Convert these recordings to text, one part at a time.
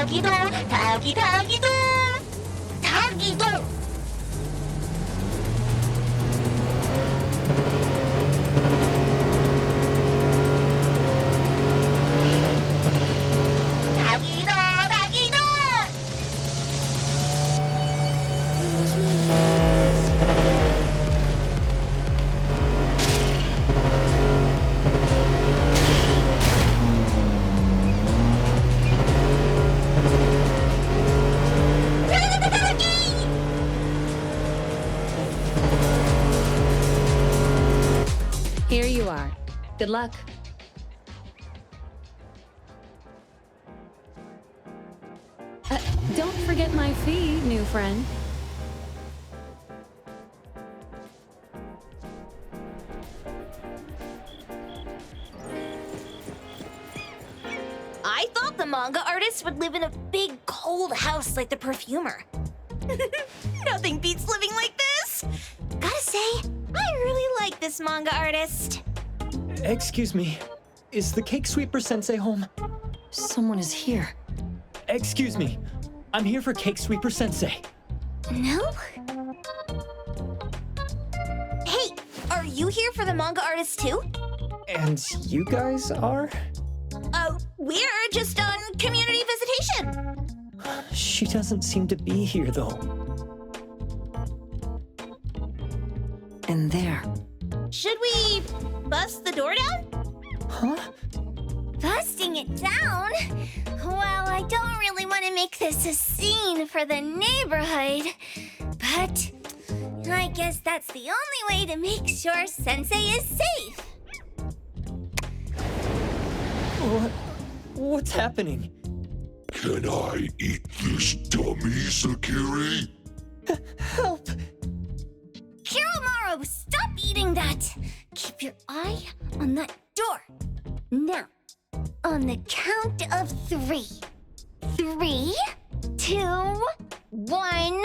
닭이동, 닭이동, 닭이동. 닭이동, 닭이동. Here you are. Good luck. Don't forget my fee, new friend. I thought the manga artist would live in a big, cold house like the perfumer. Nothing beats living like this. Gotta say, I really like this manga artist. Excuse me, is the Cake Sweeper Sensei home? Someone is here. Excuse me, I'm here for Cake Sweeper Sensei. No? Hey, are you here for the manga artist too? And you guys are? We're just on community visitation. She doesn't seem to be here though. And there. Should we bust the door down? Huh? Busting it down? Well, I don't really want to make this a scene for the neighborhood, but I guess that's the only way to make sure Sensei is safe. What's happening? Can I eat this dummy, Sakiri? Help! Kiromaru, stop eating that! Keep your eye on that door. Now, on the count of 3. 3, 2, 1.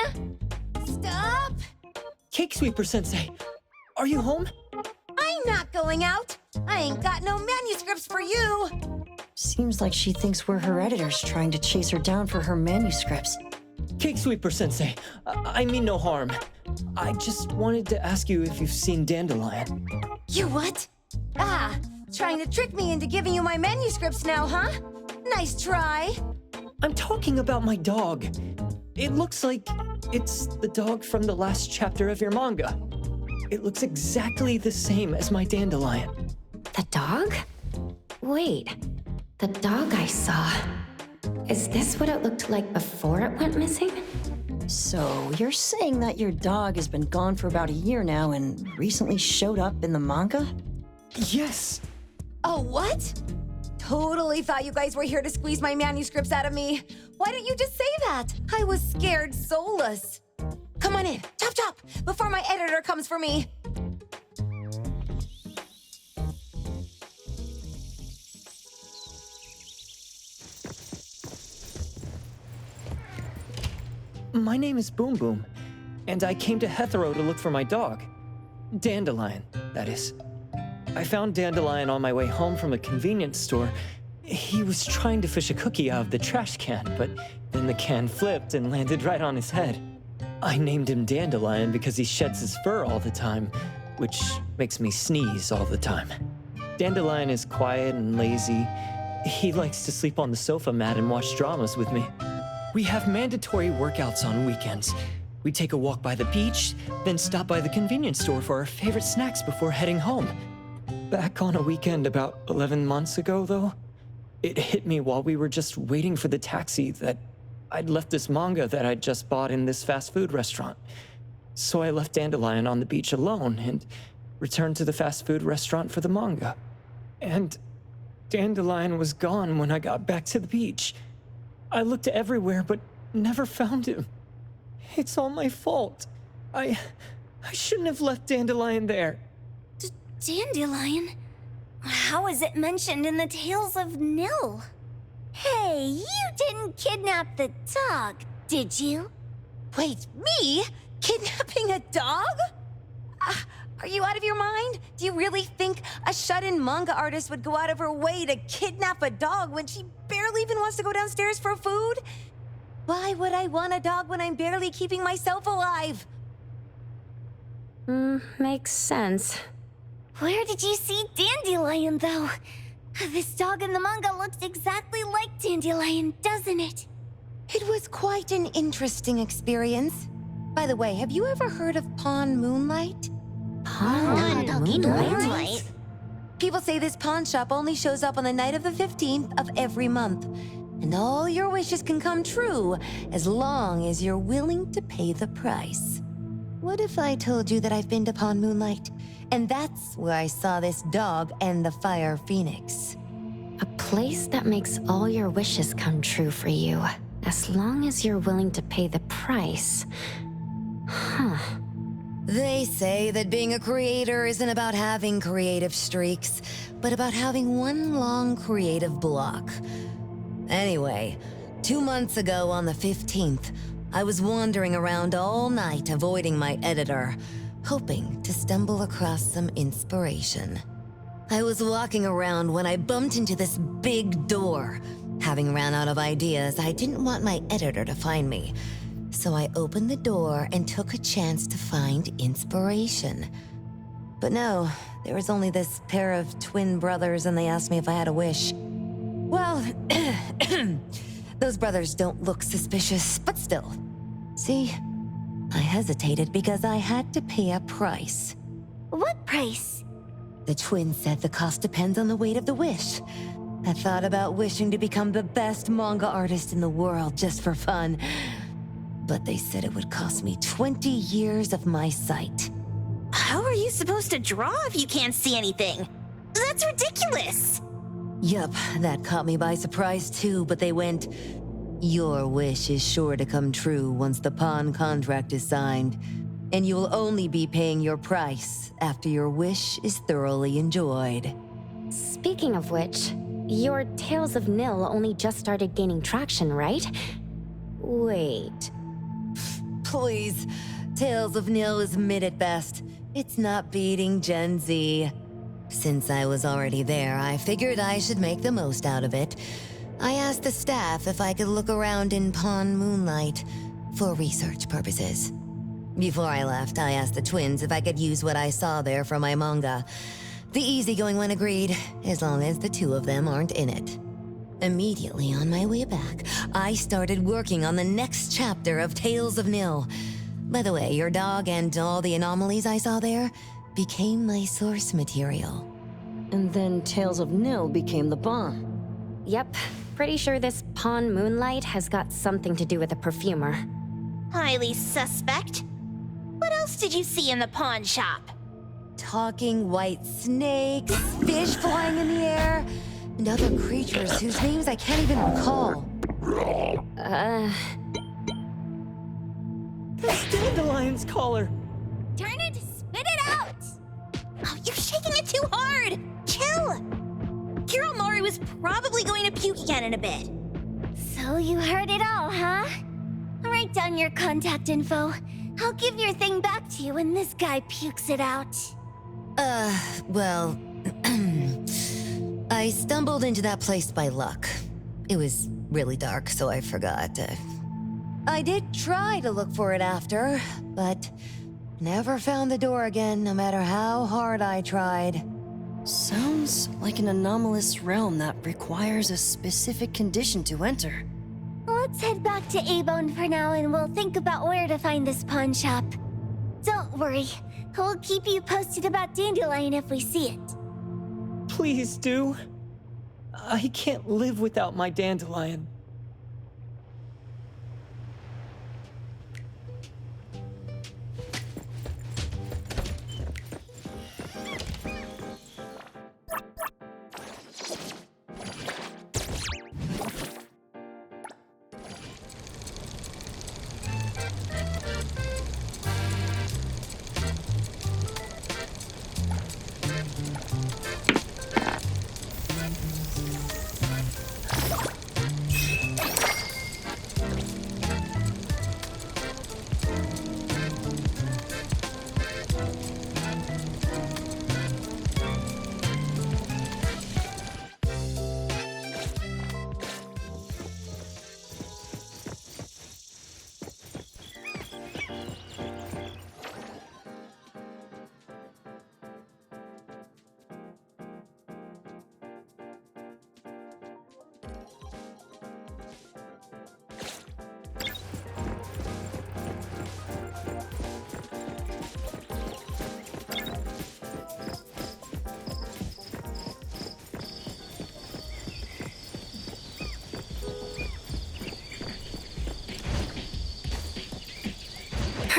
Stop! Cake Sweeper Sensei, are you home? I'm not going out. I ain't got no manuscripts for you. Seems like she thinks we're her editors trying to chase her down for her manuscripts. Cake Sweeper Sensei, I mean no harm. I just wanted to ask you if you've seen Dandelion. You what? Ah, trying to trick me into giving you my manuscripts now, huh? Nice try. I'm talking about my dog. It looks like it's the dog from the last chapter of your manga. It looks exactly the same as my Dandelion. The dog? Wait, the dog I saw. Is this what it looked like before it went missing? So, you're saying that your dog has been gone for about a year now and recently showed up in the manga? Yes! Oh, what? Totally thought you guys were here to squeeze my manuscripts out of me. Why didn't you just say that? I was scared soulless. Come on in, chop chop, before my editor comes for me. My name is Boom Boom, and I came to Hethero to look for my dog. Dandelion, that is. I found Dandelion on my way home from a convenience store. He was trying to fish a cookie out of the trash can, but then the can flipped and landed right on his head. I named him Dandelion because he sheds his fur all the time, which makes me sneeze all the time. Dandelion is quiet and lazy. He likes to sleep on the sofa mat and watch dramas with me. We have mandatory workouts on weekends. We take a walk by the beach, then stop by the convenience store for our favorite snacks before heading home. Back on a weekend about 11 months ago, though, it hit me while we were just waiting for the taxi that I'd left this manga that I'd just bought in this fast food restaurant. So I left Dandelion on the beach alone and returned to the fast food restaurant for the manga. And Dandelion was gone when I got back to the beach. I looked everywhere, but never found him. It's all my fault. I shouldn't have left Dandelion there. Dandelion? How is it mentioned in the Tales of Nil? Hey, you didn't kidnap the dog, did you? Wait, me? Kidnapping a dog? Are you out of your mind? Do you really think a shut-in manga artist would go out of her way to kidnap a dog when she barely even wants to go downstairs for food? Why would I want a dog when I'm barely keeping myself alive? Makes sense. Where did you see Dandelion, though? This dog in the manga looks exactly like Dandelion, doesn't it? It was quite an interesting experience. By the way, have you ever heard of Pawn Moonlight? Moonlight? People say this pawn shop only shows up on the night of the 15th of every month. And all your wishes can come true as long as you're willing to pay the price. What if I told you that I've been to Pawn Moonlight? And that's where I saw this dog and the fire phoenix. A place that makes all your wishes come true for you, as long as you're willing to pay the price. Huh. They say that being a creator isn't about having creative streaks, but about having one long creative block. Anyway, 2 months ago on the 15th, I was wandering around all night avoiding my editor, hoping to stumble across some inspiration. I was walking around when I bumped into this big door. Having ran out of ideas, I didn't want my editor to find me. So I opened the door and took a chance to find inspiration. But no, there was only this pair of twin brothers and they asked me if I had a wish. Well, those brothers don't look suspicious, but still. See, I hesitated because I had to pay a price. What price? The twins said the cost depends on the weight of the wish. I thought about wishing to become the best manga artist in the world just for fun. But they said it would cost me 20 years of my sight. How are you supposed to draw if you can't see anything? That's ridiculous! Yup, that caught me by surprise too, but they went, "Your wish is sure to come true once the pawn contract is signed, and you will only be paying your price after your wish is thoroughly enjoyed." Speaking of which, your Tales of Nil only just started gaining traction, right? Wait. Please, Tales of Nil is mid at best. It's not beating Gen Z. Since I was already there, I figured I should make the most out of it. I asked the staff if I could look around in Pawn Moonlight for research purposes. Before I left, I asked the twins if I could use what I saw there for my manga. The easygoing one agreed, as long as the two of them aren't in it. Immediately on my way back, I started working on the next chapter of Tales of Nil. By the way, your dog and all the anomalies I saw there became my source material. And then Tales of Nil became the bomb. Yep, pretty sure this Pawn Moonlight has got something to do with a perfumer. Highly suspect. What else did you see in the pawn shop? Talking white snakes, fish flying in the air, and other creatures whose names I can't even recall. That's Dandelion's collar. Turn it, spit it out! Oh, you're shaking it too hard! Chill! Kiromari was probably going to puke again in a bit. So you heard it all, huh? Write down your contact info. I'll give your thing back to you when this guy pukes it out. Well, I stumbled into that place by luck. It was really dark, so I forgot. I did try to look for it after, but never found the door again, no matter how hard I tried. Sounds like an anomalous realm that requires a specific condition to enter. Let's head back to A-Bone for now and we'll think about where to find this pawn shop. Don't worry, we'll keep you posted about Dandelion if we see it. Please do. I can't live without my Dandelion.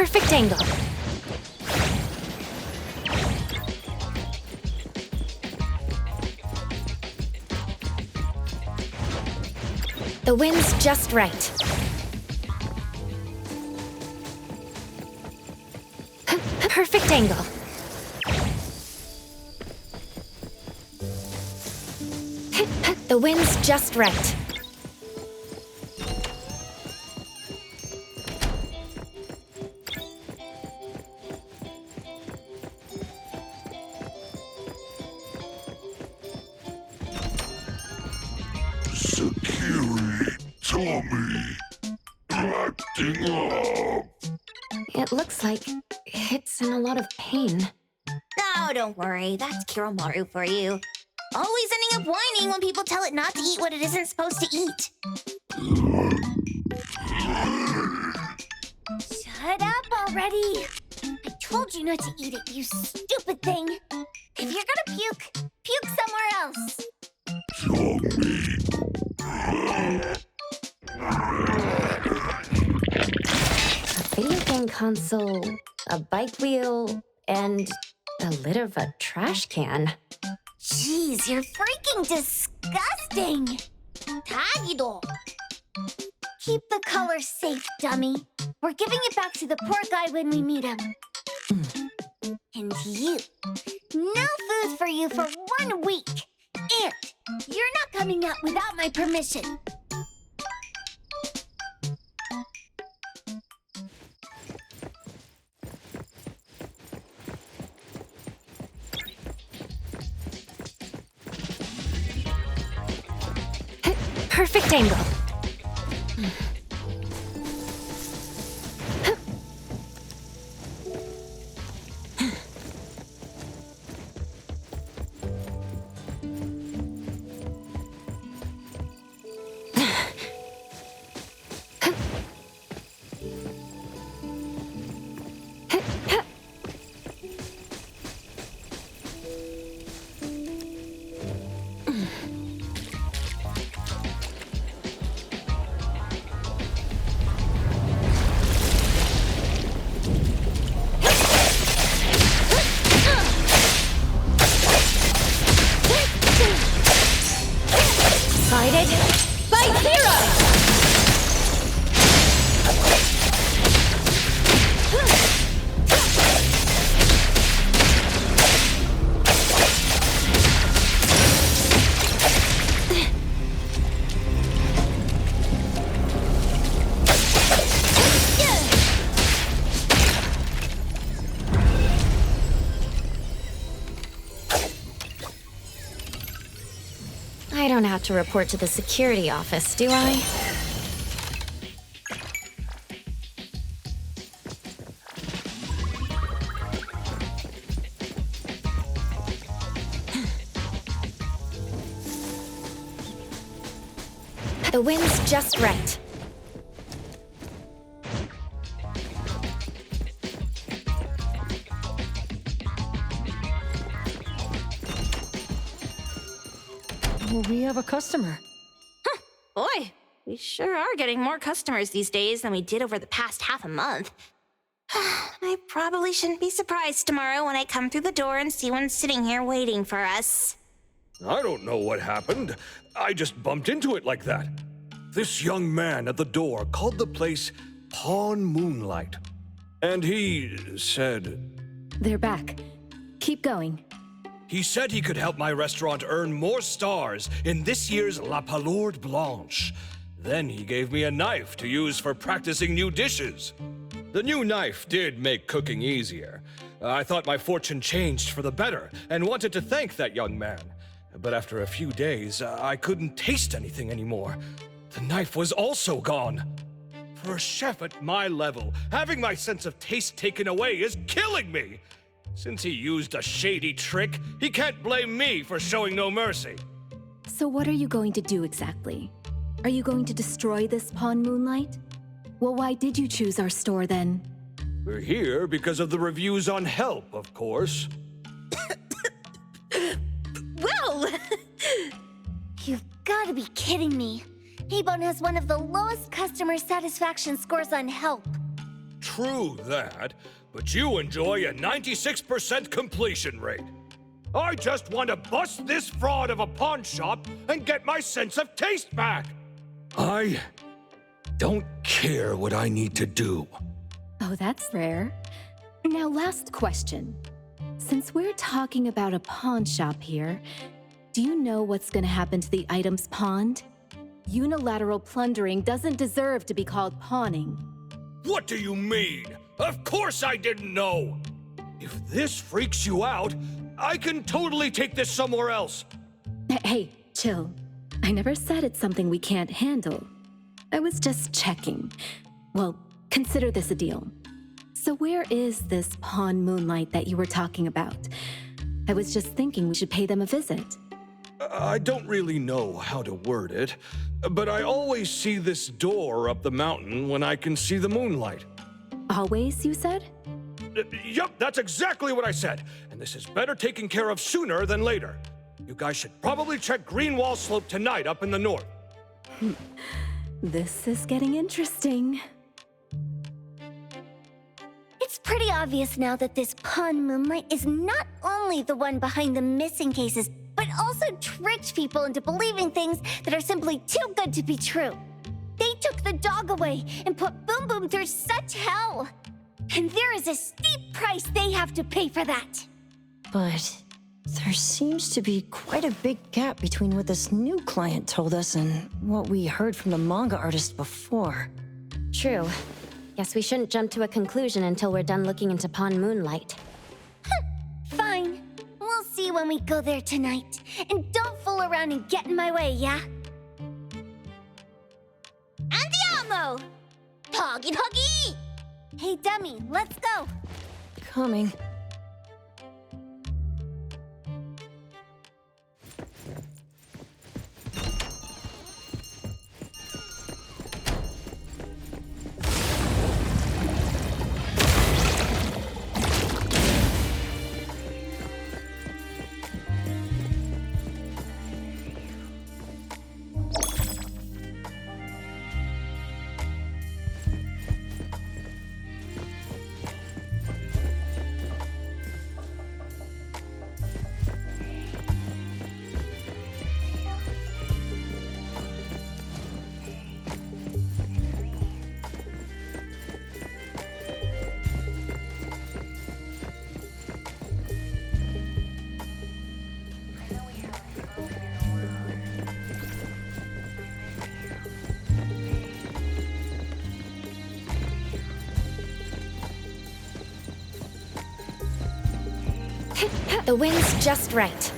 Perfect angle. The wind's just right. Perfect angle. The wind's just right. Sakiri, Tommy, acting up. It looks like it's in a lot of pain. Oh, don't worry. That's Kiromaru for you. Always ending up whining when people tell it not to eat what it isn't supposed to eat. Shut up already! I told you not to eat it, you stupid thing! If you're gonna puke, puke somewhere else! Tommy, A video game console, a bike wheel, and the lid of a trash can. Jeez, you're freaking disgusting! Tagido! Keep the color safe, dummy. We're giving it back to the poor guy when we meet him. And you. No food for you for 1 week. And you're not coming out without my permission. Perfect angle. Excited? Fight Zero! I don't have to report to the security office, do I? The wind's just right. We have a customer. Boy, we sure are getting more customers these days than we did over the past half a month. I probably shouldn't be surprised tomorrow when I come through the door and see one sitting here waiting for us. I don't know what happened. I just bumped into it like that. This young man at the door called the place Pawn Moonlight. And he said... They're back. Keep going. He said he could help my restaurant earn more stars in this year's La Palourde Blanche. Then he gave me a knife to use for practicing new dishes. The new knife did make cooking easier. I thought my fortune changed for the better and wanted to thank that young man. But after a few days, I couldn't taste anything anymore. The knife was also gone. For a chef at my level, having my sense of taste taken away is killing me. Since he used a shady trick, he can't blame me for showing no mercy. So what are you going to do exactly? Are you going to destroy this Pawn Moonlight? Well, why did you choose our store then? We're here because of the reviews on Help, of course. Well, You've got to be kidding me. Abon has one of the lowest customer satisfaction scores on Help. true that, but you enjoy a 96% completion rate. I just want to bust this fraud of a pawn shop and get my sense of taste back. I don't care what I need to do. Oh, that's rare. Now, last question. Since we're talking about a pawn shop here, do you know what's gonna happen to the items pawned? Unilateral plundering doesn't deserve to be called pawning. What do you mean? Of course I didn't know! If this freaks you out, I can totally take this somewhere else. Hey, chill. I never said it's something we can't handle. I was just checking. Well, consider this a deal. So where is this Pawn Moonlight that you were talking about? I was just thinking we should pay them a visit. I don't really know how to word it, but I always see this door up the mountain when I can see the moonlight. Always, you said? Yup, that's exactly what I said. And this is better taken care of sooner than later. You guys should probably check Greenwall Slope tonight up in the north. This is getting interesting. It's pretty obvious now that this Pawn Moonlight is not only the one behind the missing cases, but also tricks people into believing things that are simply too good to be true. They took the dog away and put Boom Boom through such hell. And there is a steep price they have to pay for that. But there seems to be quite a big gap between what this new client told us and what we heard from the manga artist before. True. Guess we shouldn't jump to a conclusion until we're done looking into Pawn Moonlight. Fine. We'll see when we go there tonight. And don't fool around and get in my way, yeah? Andiamo! Doggy doggy! Hey, dummy, let's go. Coming. The wind's just right.